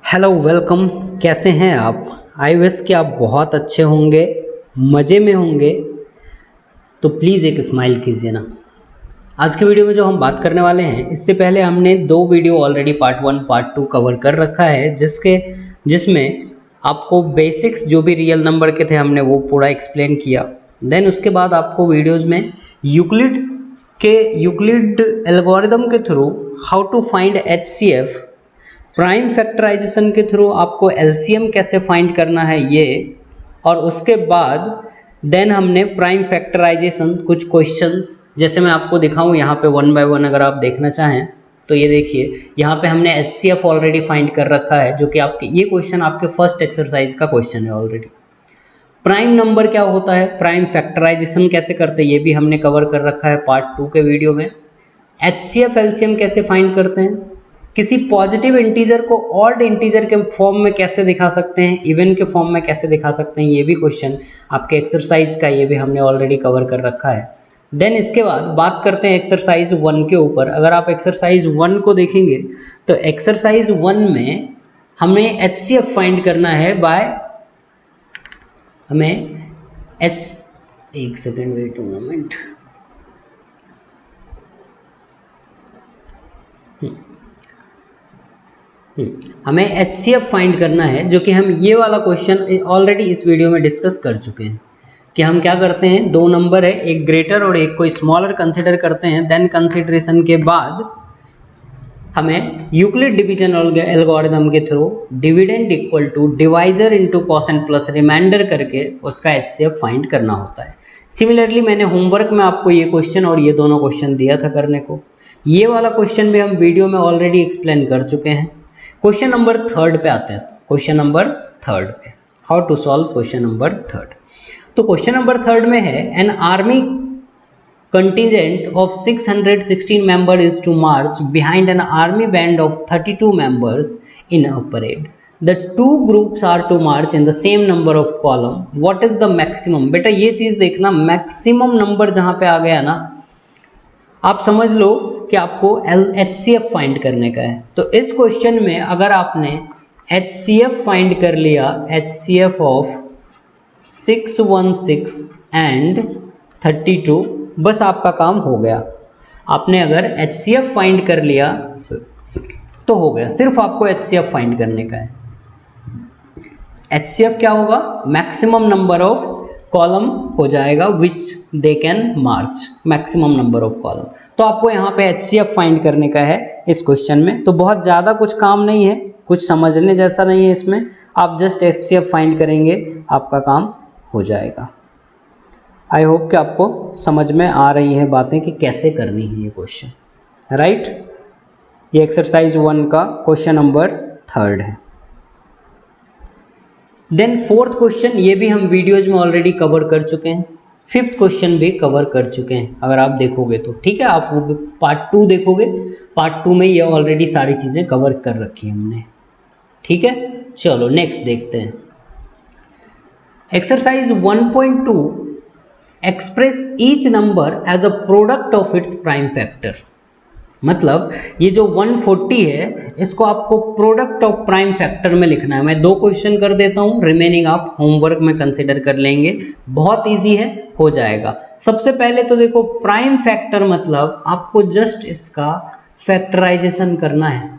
Hello welcome. कैसे हैं आप? आई विश कि आप बहुत अच्छे होंगे, मज़े में होंगे। तो प्लीज़ एक स्माइल कीजिए ना। आज के वीडियो में जो हम बात करने वाले हैं, इससे पहले हमने दो video already part 1 part 2 cover कर रखा है, जिसमें आपको बेसिक्स जो भी रियल नंबर के थे हमने वो पूरा एक्सप्लेन किया। देन उसके बाद आपको वीडियोज़ में यूक्लिड एल्गोरिदम के through how to find HCF, prime factorisation के थ्रू आपको LCM कैसे फाइंड करना है ये, और उसके बाद देन हमने प्राइम फैक्टराइजेशन कुछ क्वेश्चंस, जैसे मैं आपको दिखाऊं यहाँ पे वन बाय वन अगर आप देखना चाहें तो ये देखिए यहाँ पे हमने HCF ऑलरेडी फाइंड कर रखा है, जो कि आपके ये क्वेश्चन आपके फर्स्ट एक्सरसाइज का क्वेश्चन है ऑलरेडी। प्राइम नंबर क्या होता है, प्राइम फैक्टराइजेशन कैसे करते हैं ये भी हमने कवर कर रखा है पार्ट 2 के वीडियो में। HCF LCM कैसे फाइंड करते हैं, किसी पॉजिटिव इंटीजर को ऑड इंटीजर के फॉर्म में कैसे दिखा सकते हैं, इवन के फॉर्म में कैसे दिखा सकते हैं, ये भी क्वेश्चन आपके एक्सरसाइज का, ये भी हमने ऑलरेडी कवर कर रखा है। देन इसके बाद बात करते हैं एक्सरसाइज 1 के ऊपर। अगर आप एक्सरसाइज 1 को देखेंगे तो एक्सरसाइज 1 में हमें HCF फाइंड करना है बाय हमें एक सेकेंड वेट मोमेंट। हमें HCF फाइंड करना है, जो कि हम ये वाला क्वेश्चन ऑलरेडी इस वीडियो में डिस्कस कर चुके हैं कि हम क्या करते हैं, दो नंबर है, एक ग्रेटर और एक को स्मॉलर कंसिडर करते हैं। देन कंसिडरेशन के बाद हमें यूक्लिड डिवीजन एल्गोरिथम के through dividend equal to divisor into quotient plus remainder करके उसका HCF फाइंड करना होता है। सिमिलरली मैंने होमवर्क में आपको ये क्वेश्चन और ये दोनों क्वेश्चन दिया था करने को। ये वाला क्वेश्चन भी हम वीडियो में ऑलरेडी एक्सप्लेन कर चुके हैं। क्वेश्चन नंबर 3 पे आते हैं। क्वेश्चन नंबर 3 पे how to solve question number 3। तो क्वेश्चन नंबर 3 में है, an army contingent of 616 member is to march behind an army band of 32 members in a parade. The two groups are to march in the same number of column, what is the maximum. बेटा ये चीज देखना, maximum number जहां पे आ गया ना, आप समझ लो कि आपको HCF फाइंड करने का है। तो इस क्वेश्चन में अगर आपने HCF फाइंड कर लिया, HCF ऑफ 616 एंड 32, बस आपका काम हो गया। आपने अगर HCF फाइंड कर लिया तो हो गया, सिर्फ आपको HCF फाइंड करने का है। HCF क्या होगा, मैक्सिमम नंबर ऑफ कॉलम हो जाएगा which they can march, maximum number of column. तो आपको यहाँ पे HCF फाइंड करने का है इस क्वेश्चन में। तो बहुत ज़्यादा कुछ काम नहीं है, कुछ समझने जैसा नहीं है इसमें, आप जस्ट HCF फाइंड करेंगे, आपका काम हो जाएगा। आई होप कि आपको समझ में आ रही है बातें कि कैसे करनी है ये क्वेश्चन, राइट। ये एक्सरसाइज 1 का क्वेश्चन नंबर 3 है। देन 4th क्वेश्चन, ये भी हम वीडियोज में ऑलरेडी कवर कर चुके हैं। 5th क्वेश्चन भी कवर कर चुके हैं अगर आप देखोगे तो, ठीक है। आप वो पार्ट 2 देखोगे, पार्ट 2 में ये ऑलरेडी सारी चीज़ें कवर कर रखी है हमने, ठीक है। चलो नेक्स्ट देखते हैं। Exercise 1.2, express each number as a product of its prime factor. मतलब ये जो 140 है, इसको आपको प्रोडक्ट ऑफ प्राइम फैक्टर में लिखना है। मैं 2 क्वेश्चन कर देता हूं, रिमेनिंग आप होमवर्क में कंसिडर कर लेंगे, बहुत इजी है, हो जाएगा। सबसे पहले तो देखो, प्राइम फैक्टर मतलब आपको जस्ट इसका फैक्टराइजेशन करना है।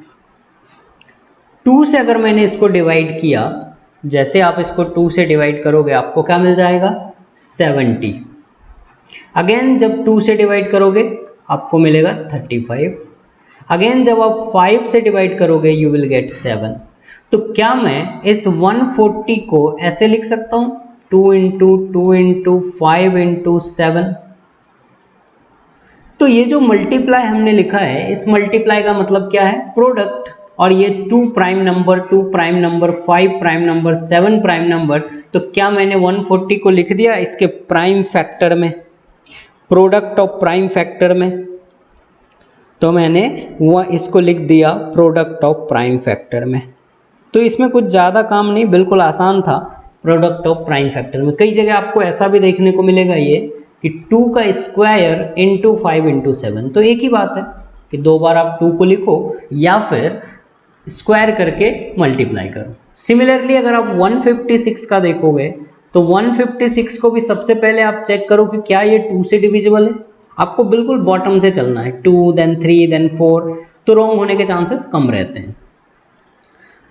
2 से अगर मैंने इसको डिवाइड किया, जैसे आप इसको 2 से डिवाइड करोगे आपको क्या मिल जाएगा, 70। अगेन जब 2 से डिवाइड करोगे आपको मिलेगा 35। अगेन जब आप 5 से डिवाइड करोगे यू विल गेट 7। तो क्या मैं इस 140 को ऐसे लिख सकता हूं, 2 इंटू 2 इंटू 5 इंटू 7। तो ये जो मल्टीप्लाई हमने लिखा है, इस मल्टीप्लाई का मतलब क्या है, प्रोडक्ट। और ये 2 prime number, 2 prime number, 5 prime number, 7 prime number. तो क्या मैंने 140 को लिख दिया इसके प्राइम फैक्टर में, प्रोडक्ट ऑफ प्राइम फैक्टर में। तो मैंने वो इसको लिख दिया प्रोडक्ट ऑफ प्राइम फैक्टर में। तो इसमें कुछ ज़्यादा काम नहीं, बिल्कुल आसान था प्रोडक्ट ऑफ प्राइम फैक्टर में। कई जगह आपको ऐसा भी देखने को मिलेगा ये कि 2 का स्क्वायर इंटू 5 इंटू 7। तो एक ही बात है कि 2 बार आप 2 को लिखो, या फिर स्क्वायर करके मल्टीप्लाई करो। सिमिलरली अगर आप 156 का देखोगे तो 156 को भी सबसे पहले आप चेक करो कि क्या ये 2 से डिविजिबल है। आपको बिल्कुल बॉटम से चलना है, 2 देन 3 देन 4, तो रॉन्ग होने के चांसेस कम रहते हैं।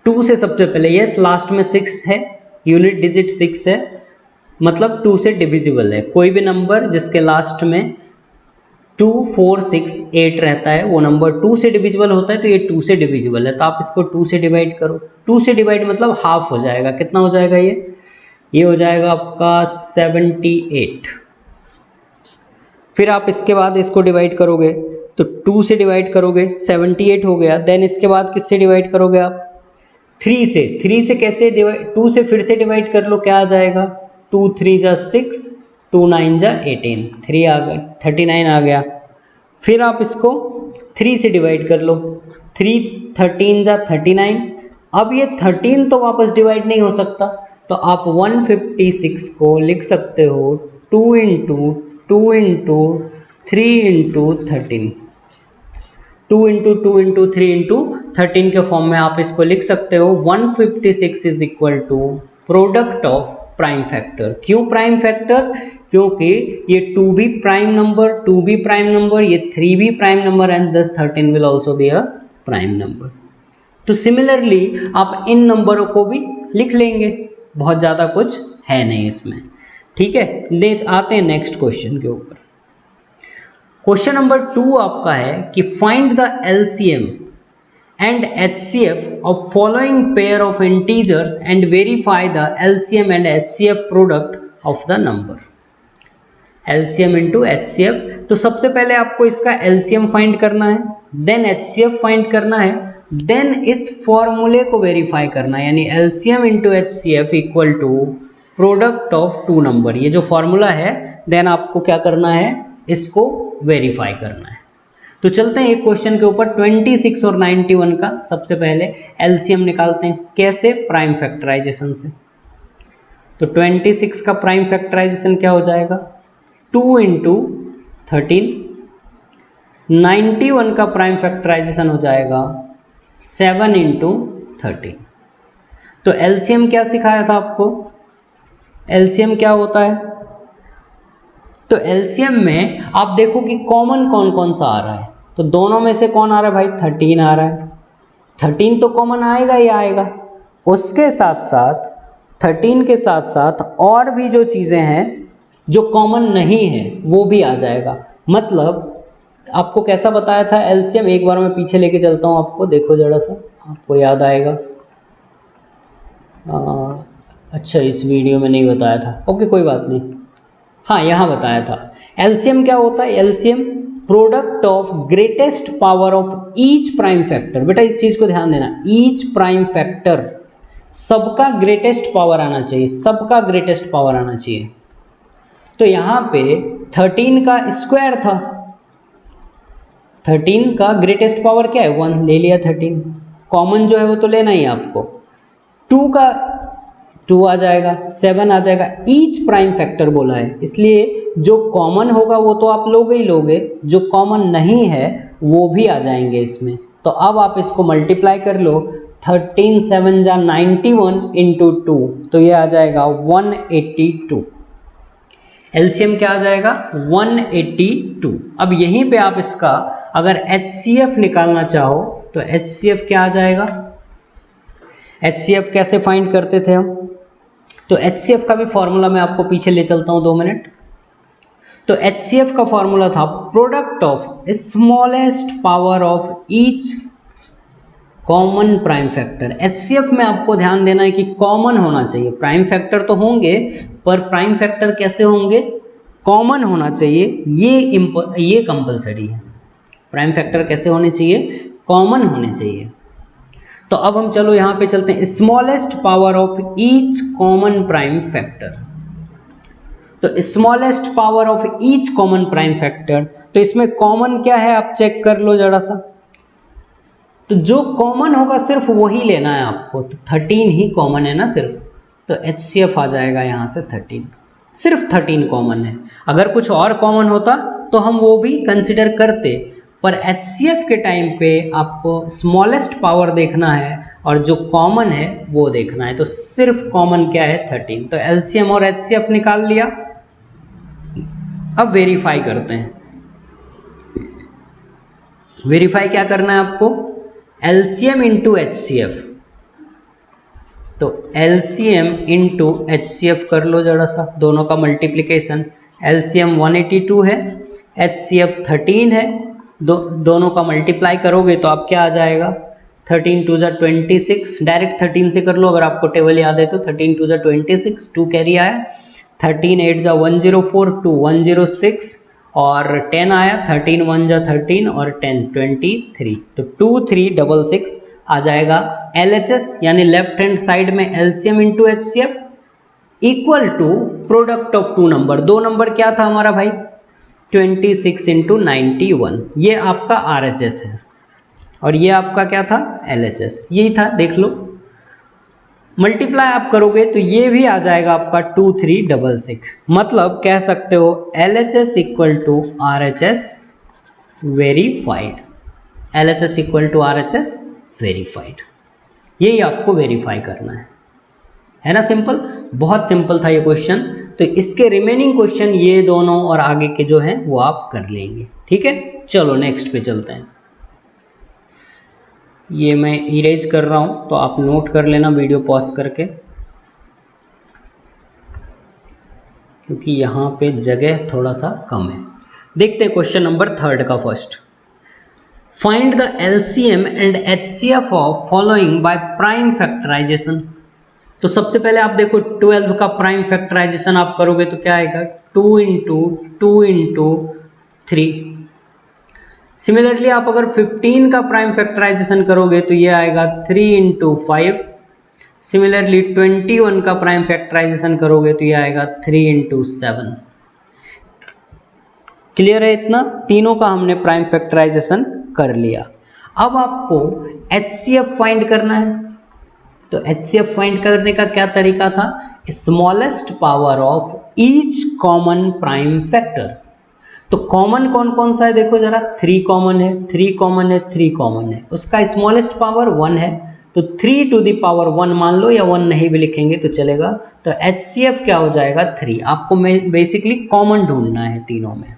2 से सबसे पहले, यस लास्ट में 6 है, यूनिट डिजिट 6 है, मतलब 2 से डिविजिबल है। कोई भी नंबर जिसके लास्ट में 2, 4, 6, 8 रहता है वो नंबर 2 से डिविजिबल होता है, तो ये 2 से डिविजिबल है, तो आप इसको 2 से डिवाइड करो। 2 से डिवाइड मतलब हाफ हो जाएगा। कितना हो जाएगा ये हो जाएगा आपका 78। फिर आप इसके बाद इसको डिवाइड करोगे तो 2 से डिवाइड करोगे, 78 हो गया। देन इसके बाद किससे डिवाइड करोगे आप? 3 से। 3 से कैसे डिवाइड? 2 से फिर से डिवाइड कर लो, क्या आ जाएगा? 2 3 जा 6, 2 9 जा 18, 3 आ गया, 39 आ गया। फिर आप इसको 3 से डिवाइड कर लो, 3 13 जा 39। अब ये 13 तो वापस डिवाइड नहीं हो सकता, तो आप 156 को लिख सकते हो 2 into 2 into 3 into 13, 2 into 2 into 3 into 13 के फॉर्म में आप इसको लिख सकते हो। 156 is equal to product of prime factor. क्यों प्राइम फैक्टर? क्योंकि ये 2 भी प्राइम नंबर, 2 भी प्राइम नंबर, ये 3 भी prime number, and thus 13 will also be a prime number. तो सिमिलरली आप इन नंबरों को भी लिख लेंगे, बहुत ज़्यादा कुछ है नहीं इसमें। ठीक है, आते हैं नेक्स्ट क्वेश्चन के ऊपर। क्वेश्चन नंबर 2 आपका है कि find the LCM and HCF of following pair of integers and verify the LCM and HCF product of the number. LCM into HCF, तो सबसे पहले आपको इसका LCM फाइंड करना है, देन HCF फाइंड करना है, देन इस फॉर्मूले को वेरीफाई करना है, यानी LCM into HCF equal to product of 2 number. ये जो फॉर्मूला है, देन आपको क्या करना है? इसको वेरीफाई करना है। तो चलते हैं एक क्वेश्चन के ऊपर। 26 और 91 का सबसे पहले एलसीएम निकालते हैं। कैसे? प्राइम फैक्टराइजेशन से। तो 26 का प्राइम फैक्टराइजेशन क्या हो जाएगा? 2 इंटू 13। 91 का प्राइम फैक्टराइजेशन हो जाएगा 7 इंटू 13। तो एलसीएम क्या सिखाया था आपको? एलसीएम क्या होता है? तो एलसीएम में आप देखो कि कॉमन कौन कौन सा आ रहा है। तो दोनों में से कौन आ रहा है भाई? 13 आ रहा है। 13 तो कॉमन आएगा ही आएगा। उसके साथ साथ 13 के साथ साथ और भी जो चीज़ें हैं जो कॉमन नहीं है वो भी आ जाएगा। मतलब आपको कैसा बताया था एलसीएम? एक बार मैं पीछे लेके चलता हूँ आपको, देखो जरा सा, आपको याद आएगा। अच्छा, इस वीडियो में नहीं बताया था। ओके, कोई बात नहीं। हाँ, यहाँ बताया था। एलसीएम क्या होता है? LCM product of greatest power of each prime factor. बेटा इस चीज को ध्यान देना, ईच प्राइम फैक्टर, सबका ग्रेटेस्ट पावर आना चाहिए, सबका ग्रेटेस्ट पावर आना चाहिए। तो यहाँ पे 13 का स्क्वायर था, 13 का ग्रेटेस्ट पावर क्या है? 1 ले लिया। 13 कॉमन जो है वो तो लेना ही आपको। 2 का 2 आ जाएगा, 7 आ जाएगा। ईच प्राइम फैक्टर बोला है, इसलिए जो कॉमन होगा वो तो आप लोगे ही लोगे, जो कॉमन नहीं है वो भी आ जाएंगे इसमें। तो अब आप इसको मल्टीप्लाई कर लो। 13 7 जा 91 इंटू 2, तो ये आ जाएगा 182। एलसीएम क्या आ जाएगा? 182। अब यहीं पे आप इसका अगर HCF निकालना चाहो तो HCF क्या आ जाएगा? HCF कैसे फाइंड करते थे हम? तो HCF का भी फॉर्मूला मैं आपको पीछे ले चलता हूं 2 मिनट। तो HCF का फॉर्मूला था product of smallest power of each common prime factor. HCF में आपको ध्यान देना है कि कॉमन होना चाहिए। प्राइम फैक्टर तो होंगे, पर प्राइम फैक्टर कैसे होंगे? कॉमन होना चाहिए, ये कंपलसरी है। प्राइम फैक्टर कैसे होने चाहिए? कॉमन होने चाहिए। तो अब हम चलो यहाँ पे चलते हैं, smallest power of each common prime factor. तो smallest power of each common prime factor, तो इसमें कॉमन क्या है आप चेक कर लो जरा सा। तो जो कॉमन होगा सिर्फ वही लेना है आपको। तो 13 ही कॉमन है ना सिर्फ, तो HCF आ जाएगा यहाँ से 13। सिर्फ 13 कॉमन है। अगर कुछ और कॉमन होता तो हम वो भी कंसिडर करते, पर HCF के टाइम पे आपको स्मॉलेस्ट पावर देखना है और जो कॉमन है वो देखना है। तो सिर्फ कॉमन क्या है 13। तो LCM और HCF निकाल लिया। अब वेरीफाई करते हैं। वेरीफाई क्या करना है आपको, LCM इंटू HCF। तो LCM इंटू HCF कर लो जरा सा, दोनों का मल्टीप्लिकेशन। LCM 182 है, HCF 13 है, दोनों का मल्टीप्लाई करोगे तो आप क्या आ जाएगा 13 2 जा 26। डायरेक्ट 13 से कर लो अगर आपको टेबल याद है तो। 13 2 जा 26, 2 कैरी आया। 13 8 जा 104, 2 106 और 10 आया। 13 1 जा 13 और 10 23। तो 2366 आ जाएगा LHS यानी लेफ्ट हैंड साइड में LCM into HCF equal to product of two number. दो नंबर क्या था हमारा भाई 26 इंटू 91। ये आपका RHS है और ये आपका क्या था LHS, यही था देख लो। मल्टीप्लाई आप करोगे तो ये भी आ जाएगा आपका 2366। मतलब कह सकते हो LHS equal to RHS verified. LHS equal to RHS verified. यही आपको वेरीफाई करना है ना। सिंपल, बहुत सिंपल था ये क्वेश्चन। तो इसके रिमेनिंग क्वेश्चन ये दोनों और आगे के जो हैं वो आप कर लेंगे। ठीक है, चलो नेक्स्ट पे चलते हैं। ये मैं इरेज कर रहा हूं तो आप नोट कर लेना वीडियो पॉज करके, क्योंकि यहां पे जगह थोड़ा सा कम है। देखते हैं क्वेश्चन नंबर 3 का first. Find the LCM and HCF of following by prime factorization। तो सबसे पहले आप देखो 12 का प्राइम फैक्टराइजेशन आप करोगे तो क्या आएगा 2 इंटू 2 इंटू 3। सिमिलरली आप अगर 15 का प्राइम फैक्टराइजेशन करोगे तो ये आएगा 3 इंटू 5। सिमिलरली 21 का प्राइम फैक्टराइजेशन करोगे तो ये आएगा 3 इंटू 7। क्लियर है इतना? तीनों का हमने प्राइम फैक्टराइजेशन कर लिया। अब आपको HCF फाइंड करना है। तो HCF फाइंड करने का क्या तरीका था, smallest power of each common prime factor. तो कॉमन कौन कौन सा है देखो जरा, 3 कॉमन है, 3 कॉमन है, 3 कॉमन है, उसका स्मॉलेस्ट पावर 1 है। तो 3 टू द पावर 1 मान लो, या 1 नहीं भी लिखेंगे तो चलेगा। तो HCF क्या हो जाएगा 3। आपको बेसिकली कॉमन ढूंढना है तीनों में।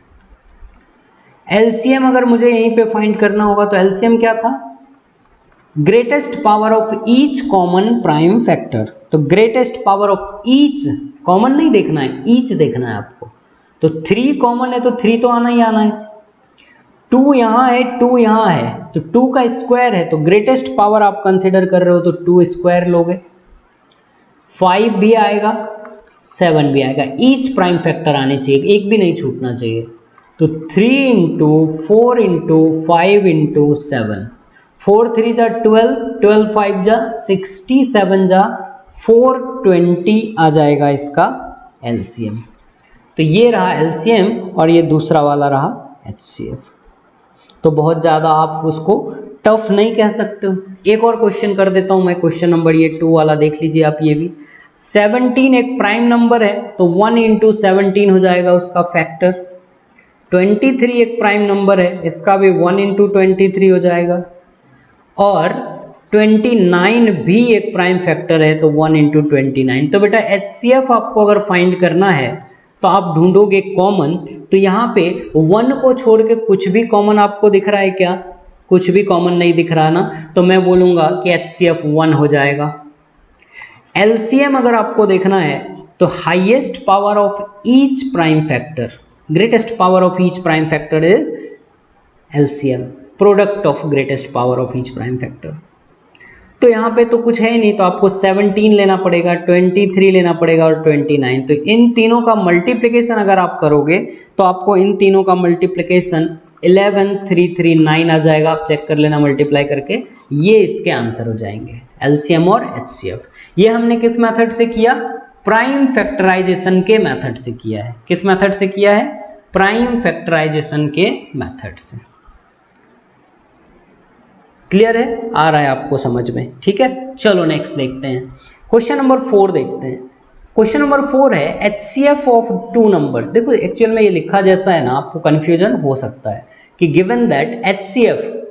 LCM अगर मुझे यहीं पे फाइंड करना होगा तो LCM क्या था, greatest power of each common prime factor. तो greatest power of each, common नहीं देखना है, ईच देखना है आपको। तो 3 कॉमन है तो 3 तो आना ही आना है। 2 यहां है, 2 यहां है, तो 2 का स्क्वायर है, तो ग्रेटेस्ट पावर आप कंसिडर कर रहे हो तो 2 स्क्वायर लोगे। 5 भी आएगा, 7 भी आएगा। ईच प्राइम फैक्टर आने चाहिए, एक भी नहीं छूटना चाहिए। तो 3 इंटू 4 इंटू 5 इंटू 7, 4 3 जा 12, 12 5 जा 67 जा 420 आ जाएगा इसका LCM। तो ये रहा LCM और ये दूसरा वाला रहा HCF। तो बहुत ज़्यादा आप उसको टफ नहीं कह सकते हो। एक और क्वेश्चन कर देता हूँ मैं, क्वेश्चन नंबर ये 2 वाला देख लीजिए आप। ये भी 17 एक प्राइम नंबर है तो 1 इंटू 17 हो जाएगा उसका फैक्टर। 23 एक प्राइम नंबर है, इसका भी 1 इंटू 23 हो जाएगा। और 29 भी एक प्राइम फैक्टर है तो 1 इंटू 29। तो बेटा HCF आपको अगर फाइंड करना है तो आप ढूंढोगे कॉमन। तो यहाँ पे 1 को छोड़ के कुछ भी कॉमन आपको दिख रहा है क्या? कुछ भी कॉमन नहीं दिख रहा ना, तो मैं बोलूँगा कि HCF 1 हो जाएगा। LCM अगर आपको देखना है तो highest power of each prime factor, greatest power of each prime factor is LCM, product of greatest power of each prime factor. तो यहाँ पे तो कुछ है ही नहीं, तो आपको 17 लेना पड़ेगा, 23 लेना पड़ेगा और 29। तो इन तीनों का मल्टीप्लिकेशन अगर आप करोगे तो आपको इन तीनों का मल्टीप्लिकेशन 11339 आ जाएगा। आप चेक कर लेना मल्टीप्लाई करके, ये इसके आंसर हो जाएंगे LCM और HCF। ये हमने किस मेथड से किया? प्राइम फैक्टराइजेशन के मेथड से किया है। किस मेथड से किया है? प्राइम फैक्टराइजेशन के मेथड से। क्लियर है? आ रहा है आपको समझ में? ठीक है, चलो नेक्स्ट देखते हैं। क्वेश्चन नंबर 4 देखते हैं। क्वेश्चन नंबर 4 है HCF ऑफ 2 नंबर। देखो एक्चुअल में ये लिखा जैसा है ना, आपको कंफ्यूजन हो सकता है कि गिवन दैट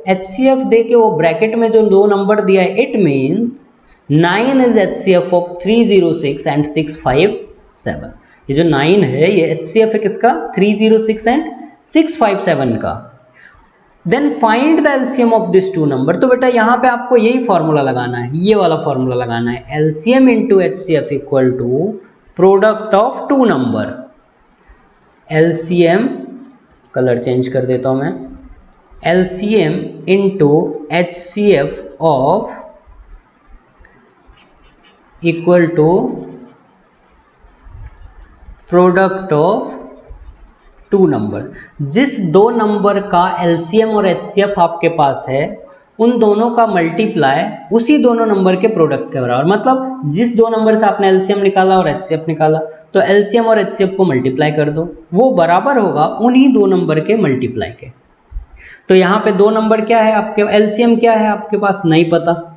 HCF दे के वो ब्रैकेट में जो 2 नंबर दिया है, it means 9 is HCF of 306 and 657। ये जो 9 है ये HCF है किसका? 306 एंड 657 का। Then find the LCM of this 2 number. तो बेटा यहाँ पे आपको यही फॉर्मूला लगाना है, ये वाला फॉर्मूला लगाना है, LCM into HCF equal to product of 2 number. LCM, colour change कर देता हूं मैं, LCM into HCF of equal to product of 2 number. जिस 2 नंबर का एलसीएम और HCF आपके पास है उन दोनों का मल्टीप्लाई उसी दोनों नंबर के प्रोडक्ट के बराबर। मतलब जिस 2 नंबर से आपने एलसीएम निकाला और HCF निकाला तो एलसीएम और HCF को मल्टीप्लाई कर दो, वो बराबर होगा उन्हीं 2 नंबर के मल्टीप्लाई के। तो यहाँ पे 2 नंबर क्या है आपके, एलसीएम क्या है आपके पास नहीं पता,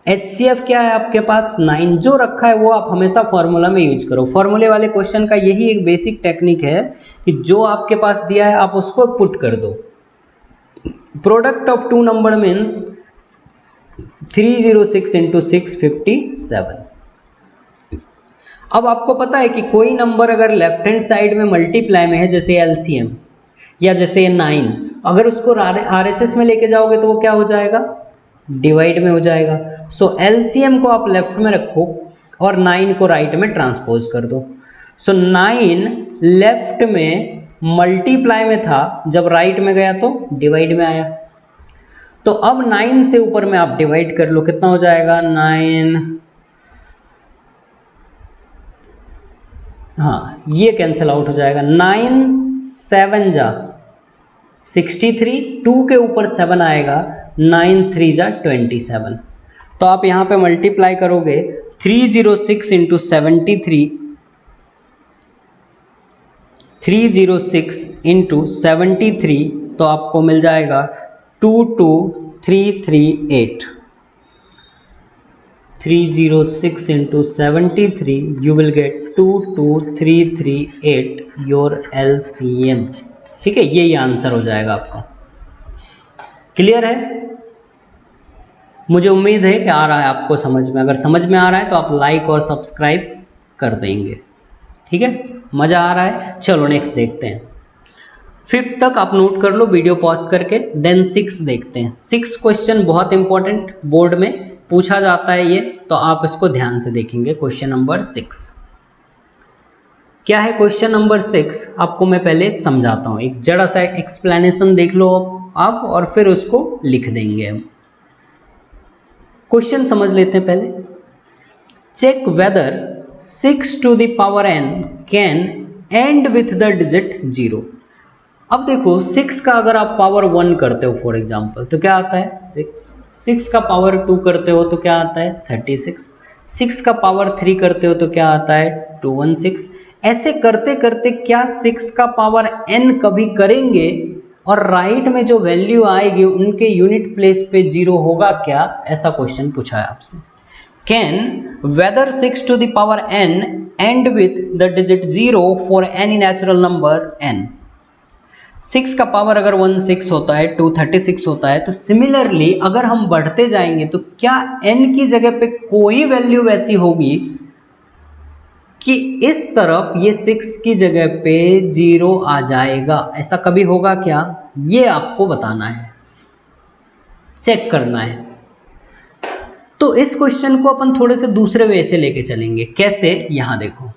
HCF क्या है आपके पास 9, जो रखा है वो आप हमेशा फॉर्मूला में यूज करो। फॉर्मूले वाले क्वेश्चन का यही एक बेसिक टेक्निक है कि जो आपके पास दिया है आप उसको पुट कर दो। Product of 2 number means 306 into 657। अब आपको पता है कि कोई नंबर अगर लेफ्ट हैंड साइड में मल्टीप्लाई में है, जैसे एलसीएम या जैसे 9, अगर उसको आरएचएस में लेके जाओगे तो वो क्या हो जाएगा, डिवाइड में हो जाएगा। सो एलसीएम को आप लेफ्ट में रखो और 9 को राइट में ट्रांसपोज कर दो। सो 9 लेफ्ट में मल्टीप्लाई में था, जब राइट में गया तो डिवाइड में आया। तो अब 9 से ऊपर में आप डिवाइड कर लो, कितना हो जाएगा 9, हाँ ये कैंसिल आउट हो जाएगा, 9 7 जा 63, 2 के ऊपर 7 आएगा, 9 3 जा 27। तो आप यहाँ पे मल्टीप्लाई करोगे 306 इंटू 73, 306 इंटू 73, तो आपको मिल जाएगा 22338। 306 into 73 you will get 22338 your LCM। ठीक है, ये आंसर हो जाएगा आपका। क्लियर है? मुझे उम्मीद है कि आ रहा है आपको समझ में। अगर समझ में आ रहा है तो आप लाइक और सब्सक्राइब कर देंगे। ठीक है, मजा आ रहा है? चलो नेक्स्ट देखते हैं। 5th तक आप नोट कर लो वीडियो पॉज करके, देन 6 देखते हैं। 6 क्वेश्चन बहुत इंपॉर्टेंट, बोर्ड में पूछा जाता है ये, तो आप इसको ध्यान से देखेंगे। क्वेश्चन नंबर 6 क्या है? क्वेश्चन नंबर 6 आपको मैं पहले समझाता हूँ, एक जरा सा एक्सप्लेनेशन देख लो आप और फिर उसको लिख देंगे हम। क्वेश्चन समझ लेते हैं पहले। Check whether 6 to the power n can end with the digit 0। अब देखो 6 का अगर आप पावर 1 करते हो फॉर एग्जांपल तो क्या आता है 6 का पावर 2 करते हो तो क्या आता है 36, 6 का पावर 3 करते हो तो क्या आता है 216। ऐसे करते करते क्या 6 का पावर n कभी करेंगे और राइट में जो वैल्यू आएगी उनके यूनिट प्लेस पे 0 होगा क्या? ऐसा क्वेश्चन पूछा है आपसे। Can whether 6 to the power n end with the digit 0 for any natural number n। 6 का पावर अगर 16 होता है, 236 होता है, तो सिमिलरली अगर हम बढ़ते जाएंगे तो क्या n की जगह पे कोई वैल्यू वैसी होगी कि इस तरफ ये 6 की जगह पे 0 आ जाएगा? ऐसा कभी होगा क्या? ये आपको बताना है, चेक करना है। तो इस क्वेश्चन को अपन थोड़े से दूसरे वे से लेके चलेंगे। कैसे? यहां देखो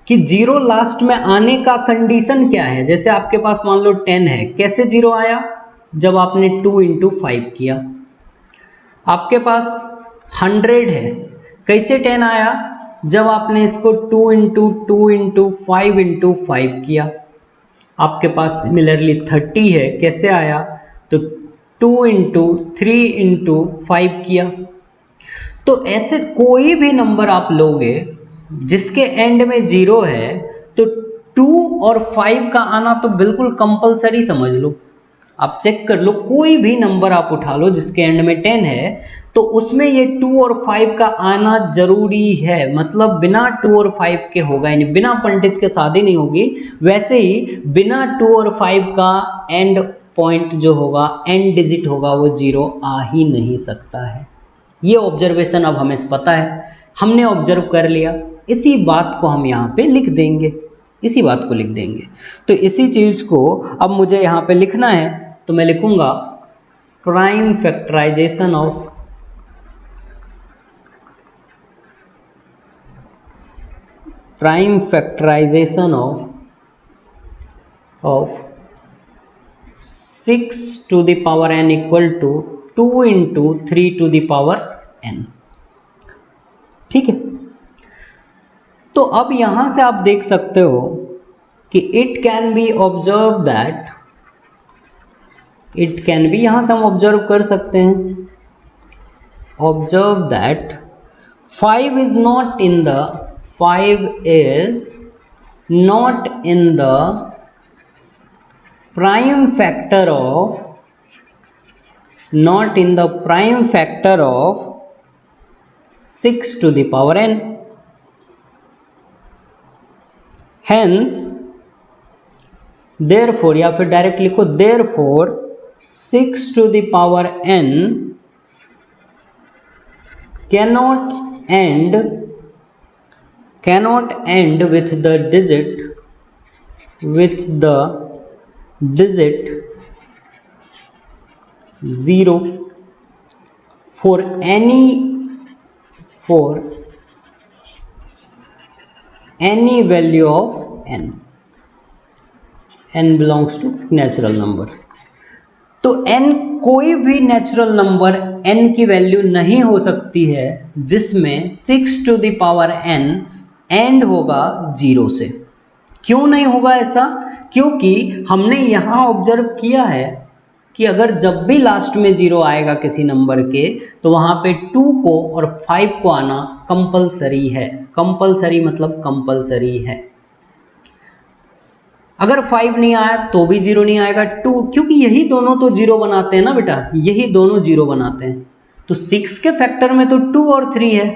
कि 0 लास्ट में आने का कंडीशन क्या है। जैसे आपके पास मान लो 10 है, कैसे 0 आया? जब आपने 2 इंटू 5 किया। आपके पास 100 है, कैसे 10 आया? जब आपने इसको 2 इंटू 2 इंटू 5 इंटू 5 किया। आपके पास सिमिलरली 30 है, कैसे आया? तो 2 इंटू 3 इंटू 5 किया। तो ऐसे कोई भी नंबर आप लोगे जिसके एंड में 0 है तो 2 और 5 का आना तो बिल्कुल कंपलसरी समझ लो। आप चेक कर लो, कोई भी नंबर आप उठा लो जिसके एंड में 10 है तो उसमें ये 2 और 5 का आना जरूरी है, मतलब बिना 2 और 5 के होगा, यानी बिना पंडित के शादी नहीं होगी। वैसे ही बिना 2 और 5 का एंड पॉइंट जो होगा, एंड डिजिट होगा, वो 0 आ ही नहीं सकता है। ये ऑब्जर्वेशन अब हमें पता है, हमने ऑब्जर्व कर लिया, इसी बात को हम यहाँ पे लिख देंगे, इसी बात को लिख देंगे। तो इसी चीज को अब मुझे यहाँ पे लिखना है, तो मैं लिखूंगा prime factorisation of of 6 to the power n equal to 2 into 3 to the power n। ठीक है, तो अब यहां से आप देख सकते हो कि it can be observe that, it can be, यहां से हम ऑब्जर्व कर सकते हैं, observe that 5 is not in the 5 is not in the prime factor of, not in the prime factor of 6 to the power n। Hence therefore, या फिर direct लिखो therefore 6 to the power n cannot end with the digit 0 for any value of n belongs to natural number। तो n कोई भी natural number n की value नहीं हो सकती है जिसमें 6 to the power n and होगा 0 से। क्यों नहीं होगा ऐसा? क्योंकि हमने यहां ऑब्जर्व किया है कि अगर जब भी लास्ट में 0 आएगा किसी नंबर के, तो वहां पे 2 को और 5 को आना कंपलसरी है। कंपलसरी मतलब कंपलसरी है। अगर 5 नहीं आया तो भी 0 नहीं आएगा, 2, क्योंकि यही दोनों तो 0 बनाते हैं ना बेटा, यही दोनों 0 बनाते हैं। तो 6 के फैक्टर में तो 2 और 3 है,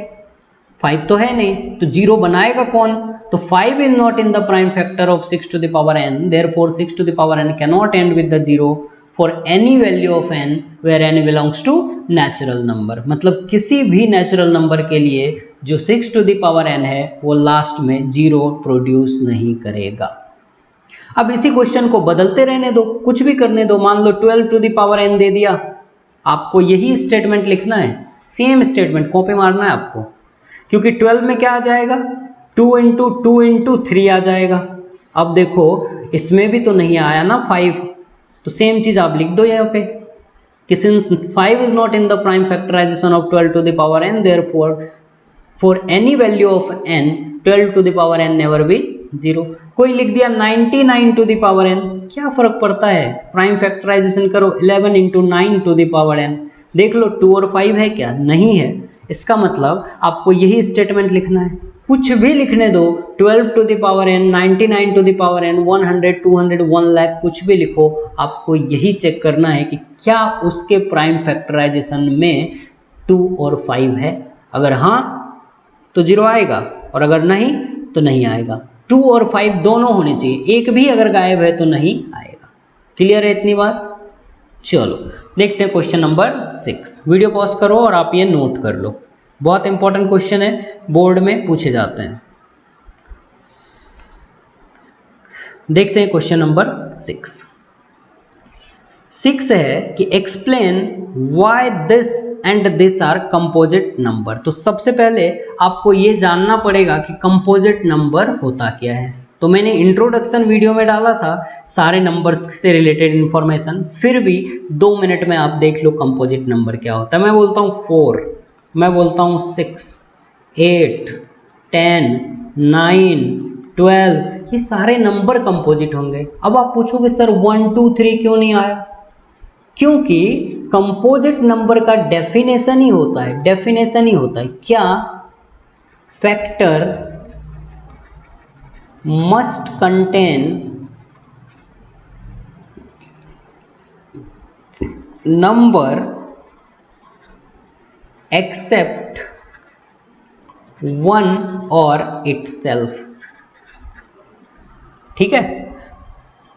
5 तो है नहीं, तो 0 बनाएगा कौन? तो 5 is not in the prime factor of 6 to the power n, therefore 6 to the power n cannot end with the 0 for any value of n where n belongs to natural number। मतलब किसी भी natural number के लिए जो 6 to the power n है वो last में 0 produce नहीं करेगा। अब इसी क्वेश्चन को बदलते रहने दो, कुछ भी करने दो। मान लो 12 टू द पावर n दे दिया, आपको यही स्टेटमेंट लिखना है, सेम स्टेटमेंट कॉपी मारना है आपको, क्योंकि 12 में क्या आ जाएगा, 2 इंटू 2 इंटू 3 आ जाएगा। अब देखो इसमें भी तो नहीं आया ना 5, तो सेम चीज आप लिख दो यहाँ पे कि since 5 is not in the prime factorisation of 12 to the power n, therefore for any value of n 12 to the power n never be 0। कोई लिख दिया 99 टू द पावर n, क्या फर्क पड़ता है, प्राइम फैक्टराइजेशन करो 11 into 9 to the power n, देख लो 2 और 5 है क्या, नहीं है। इसका मतलब आपको यही स्टेटमेंट लिखना है, कुछ भी लिखने दो, 12 to the power n, 99 to the power n, 100, 200, 1 lakh, कुछ भी लिखो, आपको यही चेक करना है कि क्या उसके प्राइम फैक्टराइजेशन में 2 और 5 है। अगर हाँ तो 0 आएगा, और अगर नहीं तो नहीं आएगा। 2 और 5 दोनों होने चाहिए, एक भी अगर गायब है तो नहीं आएगा। क्लियर है इतनी बात? चलो देखते हैं क्वेश्चन नंबर 6। वीडियो पॉज करो और आप ये नोट कर लो, बहुत इंपॉर्टेंट क्वेश्चन है, बोर्ड में पूछे जाते हैं। देखते हैं क्वेश्चन नंबर 6 है कि explain why this and this are composite number. तो सबसे पहले आपको ये जानना पड़ेगा कि कंपोजिट नंबर होता क्या है। तो मैंने इंट्रोडक्शन वीडियो में डाला था सारे नंबर्स से रिलेटेड इंफॉर्मेशन, फिर भी 2 मिनट में आप देख लो कंपोजिट नंबर क्या होता है। मैं बोलता हूँ 4, मैं बोलता हूँ 6, 8, 10, 9, 12, ये सारे नंबर कंपोजिट होंगे। अब आप पूछोगे सर 1, 2, 3 क्यों नहीं आया? क्योंकि कंपोजिट नंबर का डेफिनेशन ही होता है, डेफिनेशन ही होता है क्या, factor must contain number except one और इटसेल्फ। ठीक है,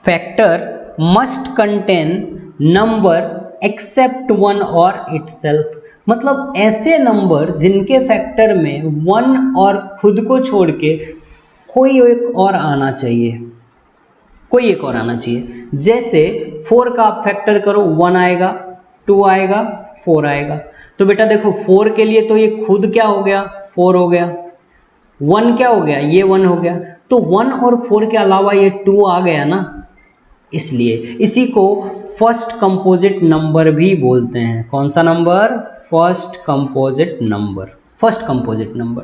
factor must contain number except one और इटसेल्फ, मतलब ऐसे नंबर जिनके फैक्टर में वन और खुद को छोड़ के कोई एक और आना चाहिए, कोई एक और आना चाहिए। जैसे 4 का आप फैक्टर करो, 1 आएगा, 2 आएगा, 4 आएगा। तो बेटा देखो 4 के लिए तो ये खुद क्या हो गया, 4 हो गया। 1 क्या हो गया, ये 1 हो गया। तो 1 और 4 के अलावा ये 2 आ गया ना, इसलिए इसी को फर्स्ट कंपोजिट नंबर भी बोलते हैं। कौन सा number, first composite number, first composite number,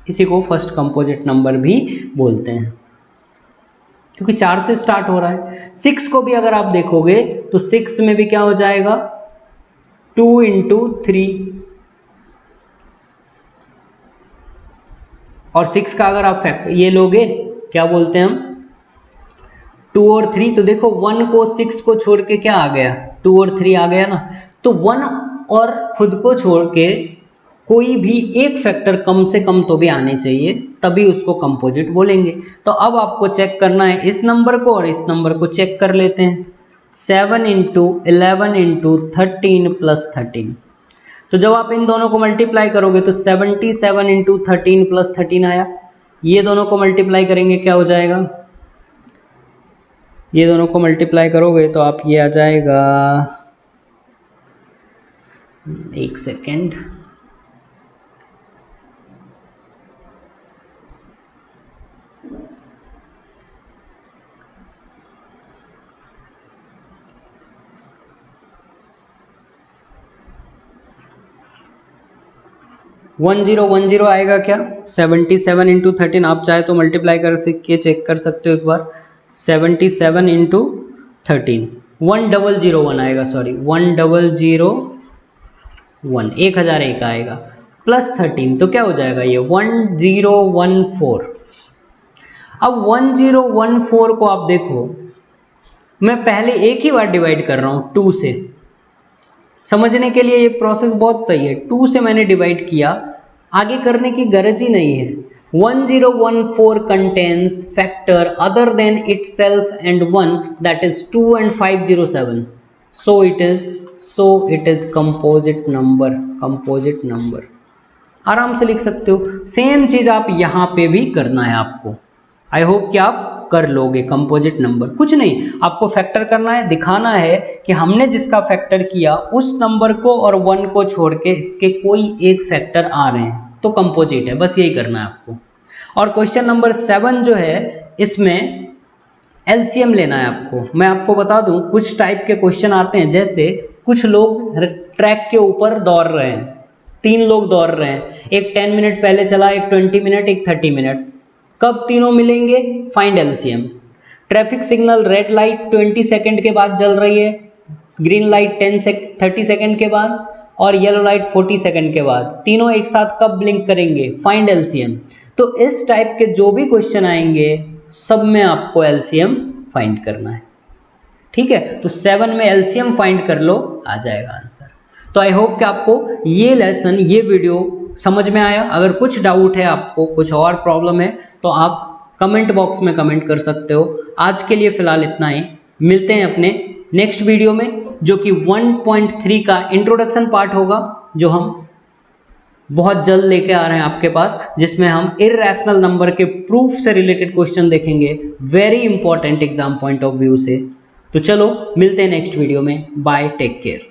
इसी को फर्स्ट कंपोजिट नंबर भी बोलते हैं, क्योंकि 4 से स्टार्ट हो रहा है। 6 को भी अगर आप देखोगे तो 6 में भी क्या हो जाएगा, 2 × 3, और 6 का अगर आप फैक्टर ये लोगे, क्या बोलते हैं हम, 2 और 3, तो देखो 1 को 6 को छोड़ के क्या आ गया, 2 और 3 आ गया ना। तो 1 और खुद को छोड़ के कोई भी एक फैक्टर कम से कम तो भी आने चाहिए, तभी उसको कंपोजिट बोलेंगे। तो अब आपको चेक करना है इस नंबर को और इस नंबर को चेक कर लेते हैं। 7 × 11 × 13 + 13, तो जब आप इन दोनों को मल्टीप्लाई करोगे तो 77 × 13 + 13 आया। ये दोनों को मल्टीप्लाई करेंगे क्या हो जाएगा, ये दोनों को मल्टीप्लाई करोगे तो आप ये आ जाएगा, एक सेकेंड, वन जीरो आएगा क्या, 77 × 13, आप चाहे तो मल्टीप्लाई कर के चेक कर सकते हो एक बार। 77 × 13, 1001 आएगा, सॉरी 1001, 1001 आएगा, प्लस 13 तो क्या हो जाएगा, ये 1014। अब 1014 को आप देखो, मैं पहले एक ही बार डिवाइड कर रहा हूँ 2 से, समझने के लिए ये प्रोसेस बहुत सही है। 2 से मैंने डिवाइड किया, आगे करने की गरज ही नहीं है। 1014 contains factor other than itself and 1, that is 2 and 507. So it is composite number, composite number। आराम से लिख सकते हो। सेम चीज आप यहाँ पे भी करना है आपको। आई होप कि आप कर लोगे कंपोजिट नंबर। कुछ नहीं, आपको फैक्टर करना है, दिखाना है कि हमने जिसका फैक्टर किया उस नंबर को और 1 को छोड़ के इसके कोई एक फैक्टर आ रहे हैं तो कंपोजिट है, बस यही करना है आपको। और क्वेश्चन नंबर 7 जो है, इसमें एलसीएम लेना है आपको। मैं आपको बता दूं, कुछ टाइप के क्वेश्चन आते हैं, जैसे कुछ लोग ट्रैक के ऊपर दौड़ रहे हैं, 3 लोग दौड़ रहे हैं, एक 10 मिनट पहले चला, एक 20 मिनट, एक 30 मिनट, कब तीनों मिलेंगे, find LCM. Traffic signal red light 20 second के बाद जल रही है, ग्रीन लाइट 30 सेकंड के बाद और येलो लाइट 40 सेकंड के बाद, तीनों एक साथ कब ब्लिंक करेंगे, फाइंड एलसीएम। तो इस टाइप के जो भी क्वेश्चन आएंगे सब में आपको एलसीएम फाइंड करना है, ठीक है। तो 7 में एलसीएम फाइंड कर लो, आ जाएगा आंसर। तो आई होप कि आपको ये लेसन, ये वीडियो समझ में आया। अगर कुछ डाउट है आपको, कुछ और प्रॉब्लम है, तो आप कमेंट बॉक्स में कमेंट कर सकते हो। आज के लिए फिलहाल इतना ही, मिलते हैं अपने नेक्स्ट वीडियो में, जो कि 1.3 का इंट्रोडक्शन पार्ट होगा, जो हम बहुत जल्द लेके आ रहे हैं आपके पास, जिसमें हम इर्रेशनल नंबर के प्रूफ से रिलेटेड क्वेश्चन देखेंगे, very important exam point of view से। तो चलो मिलते हैं नेक्स्ट वीडियो में, बाय, टेक केयर।